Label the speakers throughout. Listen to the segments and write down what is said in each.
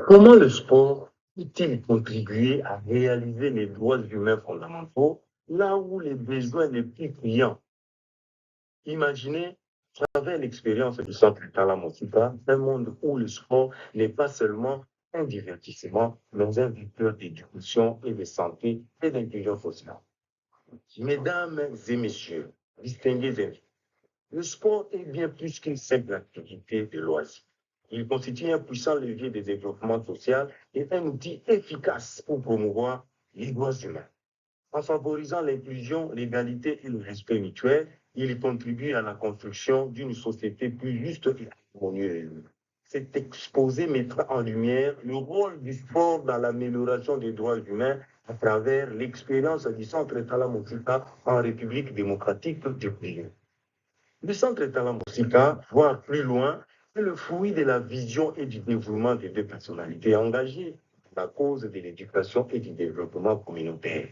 Speaker 1: Comment le sport peut-il contribuer à réaliser les droits humains fondamentaux là où les besoins les plus criants? Imaginez, à travers l'expérience du centre Tala Motsuka, un monde où le sport n'est pas seulement un divertissement, mais un vecteur d'éducation et de santé et d'inclusion sociale. Mesdames et messieurs, distingués invités, le sport est bien plus qu'une simple activité de loisir. Il constitue un puissant levier de développement social et un outil efficace pour promouvoir les droits humains. En favorisant l'inclusion, l'égalité et le respect mutuel, il y contribue à la construction d'une société plus juste et harmonieuse. Cet exposé mettra en lumière le rôle du sport dans l'amélioration des droits humains à travers l'expérience du Centre Talamoussika en République démocratique du Congo. Le Centre Talamoussika, voire plus loin, est le fruit de la vision et du dévouement des deux personnalités engagées pour la cause de l'éducation et du développement communautaire.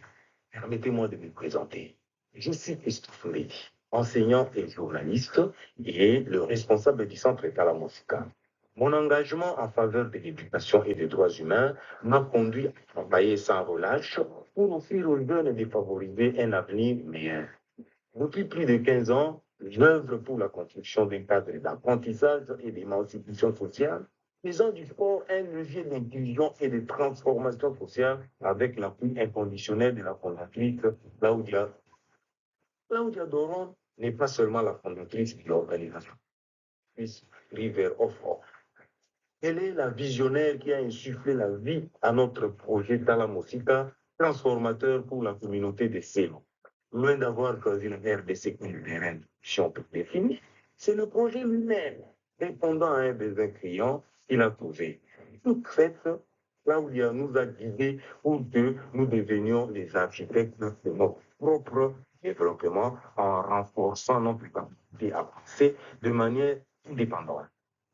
Speaker 1: Permettez-moi de me présenter. Je suis Christophe Lévy, enseignant et journaliste et le responsable du Centre Talamoussika. Mon engagement en faveur de l'éducation et des droits humains m'a conduit à travailler sans relâche pour offrir aux jeunes défavorisés un avenir meilleur. Depuis plus de 15 ans, j'œuvre pour la construction d'un cadre d'apprentissage et d'émancipation sociale, faisant du sport un levier d'inclusion et de transformation sociale avec l'appui inconditionnel de la fondatrice Claudia. Claudia Doron n'est pas seulement la fondatrice de l'organisation River of Hope. Elle est la visionnaire qui a insufflé la vie à notre projet Talamosika, transformateur pour la communauté de Selo. Loin d'avoir choisi la RDC comme terrain si on peut définir, c'est le projet lui-même, répondant à un besoin criant, qu'il a trouvé. Toute faite, Claudia nous a guidés pour que nous devenions les architectes de notre propre développement en renforçant notre capacité à penser de manière indépendante.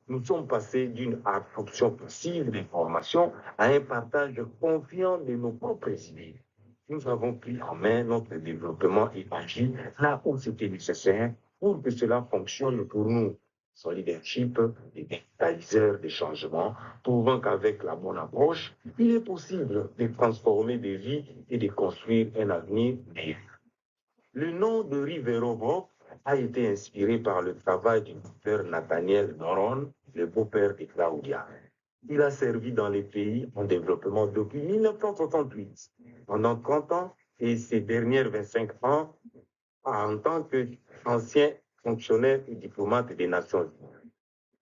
Speaker 1: Nous sommes passés d'une absorption passive d'informations à un partage confiant de nos propres idées. Nous avons pris en main notre développement et agi là où c'était nécessaire pour que cela fonctionne pour nous. Son leadership est catalyseur des changements, prouvant qu'avec la bonne approche, il est possible de transformer des vies et de construire un avenir meilleur. Le nom de Rivero a été inspiré par le travail du docteur Nathaniel Doron, le beau-père de Claudia. Il a servi dans les pays en développement depuis 1968, pendant 30 ans, et ces dernières 25 ans en tant qu'ancien fonctionnaire et diplomate des Nations Unies.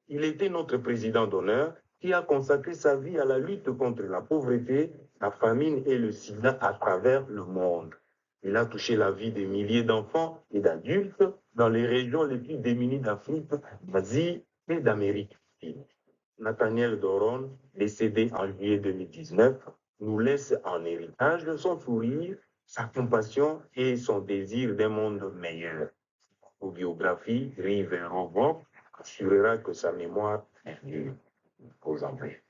Speaker 1: Il était notre président d'honneur qui a consacré sa vie à la lutte contre la pauvreté, la famine et le sida à travers le monde. Il a touché la vie de milliers d'enfants et d'adultes dans les régions les plus démunies d'Afrique, d'Asie et d'Amérique latine. Nathaniel Doron, décédé en juillet 2019, nous laisse en héritage son sourire, sa compassion et son désir d'un monde meilleur. Biographie, Rive Rovo, assurera que sa mémoire est venue aux Anglais.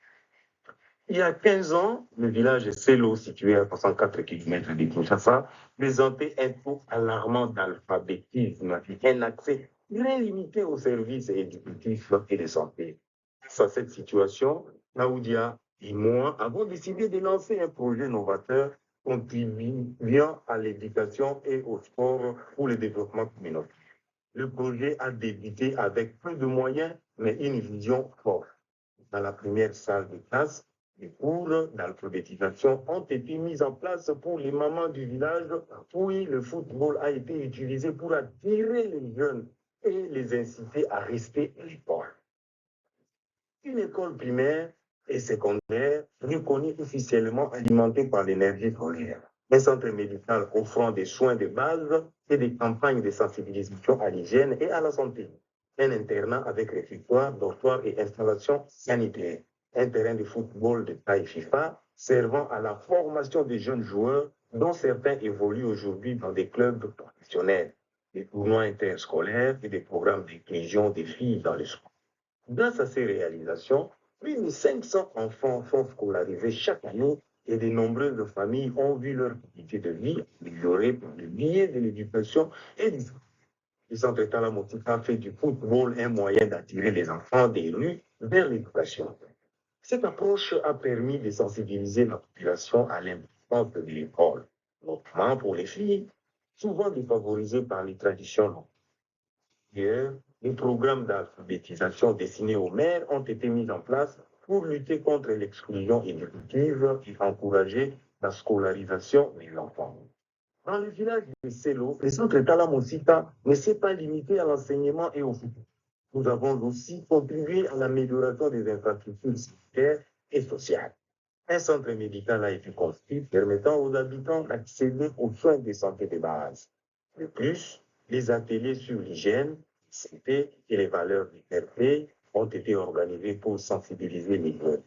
Speaker 1: Il y a 15 ans, le village de Selo, situé à 64 km de Kinshasa, présentait un taux alarmant d'alphabétisme et un accès très limité aux services éducatifs et de santé. Face à cette situation, Claudia et moi avons décidé de lancer un projet novateur contribuant à l'éducation et au sport pour le développement communautaire. Le projet a débuté avec peu de moyens, mais une vision forte. Dans la première salle de classe, des cours d'alphabétisation ont été mis en place pour les mamans du village, puis le football a été utilisé pour attirer les jeunes et les inciter à rester à l'école. Une école primaire et secondaire reconnue officiellement alimentée par l'énergie solaire. Un centre médical offrant des soins de base et des campagnes de sensibilisation à l'hygiène et à la santé. Un internat avec réfectoire, dortoir et installation sanitaire. Un terrain de football de taille FIFA servant à la formation des jeunes joueurs dont certains évoluent aujourd'hui dans des clubs professionnels. Des tournois interscolaires et des programmes d'inclusion des filles dans les sport. Grâce à ces réalisations, plus de 500 enfants sont scolarisés chaque année et de nombreuses familles ont vu leur qualité de vie améliorée par le biais de l'éducation et du sport. Le Centre Talamotika fait du football un moyen d'attirer les enfants des rues vers l'éducation. Cette approche a permis de sensibiliser la population à l'importance de l'école, notamment pour les filles, souvent défavorisées par les traditions locales. D'ailleurs, des programmes d'alphabétisation destinés aux mères ont été mis en place pour lutter contre l'exclusion éducative et encourager la scolarisation des enfants. Dans le village de Selo, le centre Talamosita ne s'est pas limité à l'enseignement et au football. Nous avons aussi contribué à l'amélioration des infrastructures sanitaires et sociales. Un centre médical a été construit permettant aux habitants d'accéder aux soins de santé de base. De plus, les ateliers sur l'hygiène, la santé et les valeurs du RP ont été organisés pour sensibiliser les jeunes.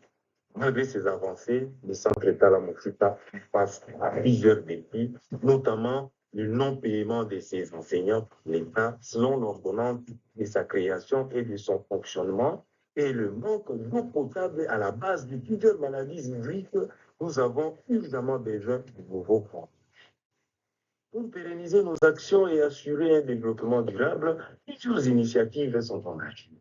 Speaker 1: Malgré ces avancées, le centre Talamouchita fait face à plusieurs défis, notamment le non-paiement de ses enseignants par l'État selon l'ordonnance de sa création et de son fonctionnement, et le manque d'eau potable à la base de plusieurs maladies hydriques. Nous avons urgemment besoin de nouveaux fonds. Pour pérenniser nos actions et assurer un développement durable, plusieurs initiatives sont engagées.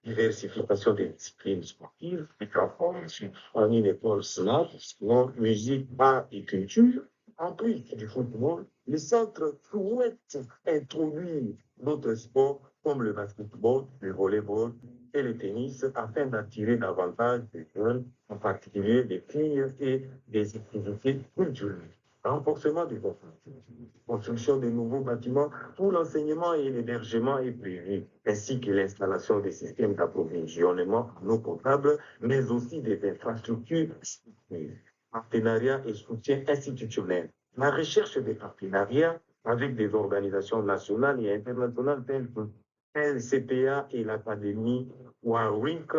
Speaker 1: Diversification des disciplines sportives, transformation en une école SNAP, sport, musique, art et culture. En plus du football, le centre souhaite introduire d'autres sports comme le basketball, le volleyball et le tennis afin d'attirer davantage de jeunes, en particulier des filles et des activités culturelles. Renforcement des infrastructures, construction de nouveaux bâtiments pour l'enseignement et l'hébergement est prévu, ainsi que l'installation des systèmes d'approvisionnement en eau potable, mais aussi des infrastructures sportives, partenariats et soutien institutionnel. La recherche des partenariats avec des organisations nationales et internationales telles que LCPA et l'Académie Warwick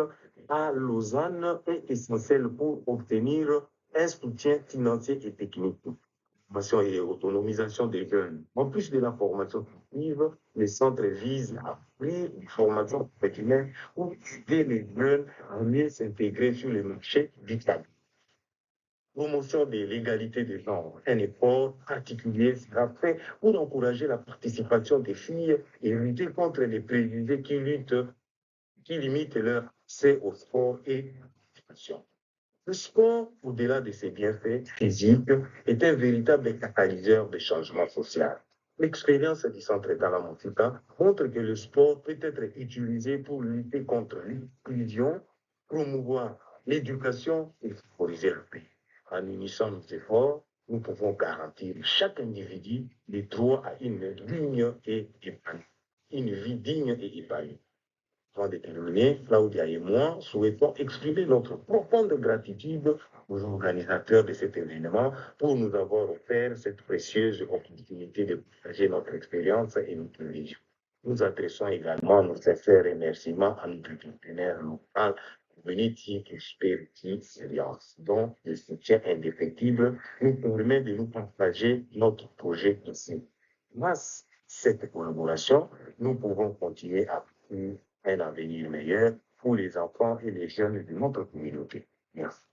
Speaker 1: à Lausanne est essentielle pour obtenir un soutien financier et technique et autonomisation des jeunes. En plus de la formation sportive, les centres visent à offrir une formation professionnelle pour aider les jeunes à mieux s'intégrer sur le marché du travail. Promotion de l'égalité des genres. Un effort particulier sera fait pour encourager la participation des filles et lutter contre les préjugés qui limitent leur accès au sport et à la participation. Le sport, au-delà de ses bienfaits physiques, est un véritable catalyseur de changement social. L'expérience du centre Talamouchita montre que le sport peut être utilisé pour lutter contre l'exclusion, promouvoir l'éducation et favoriser la paix. En unissant nos efforts, nous pouvons garantir à chaque individu le droit à une vie digne et épanouie. Avant de terminer, Claudia et moi souhaitons exprimer notre profonde gratitude aux organisateurs de cet événement pour nous avoir offert cette précieuse opportunité de partager notre expérience et notre vision. Nous adressons également nos sincères remerciements à notre partenaire local, Community Prosperity Alliance, dont le soutien indéfectible nous permet de nous partager notre projet ici. Grâce à cette collaboration, nous pouvons continuer à un avenir meilleur pour les enfants et les jeunes de notre communauté. Merci.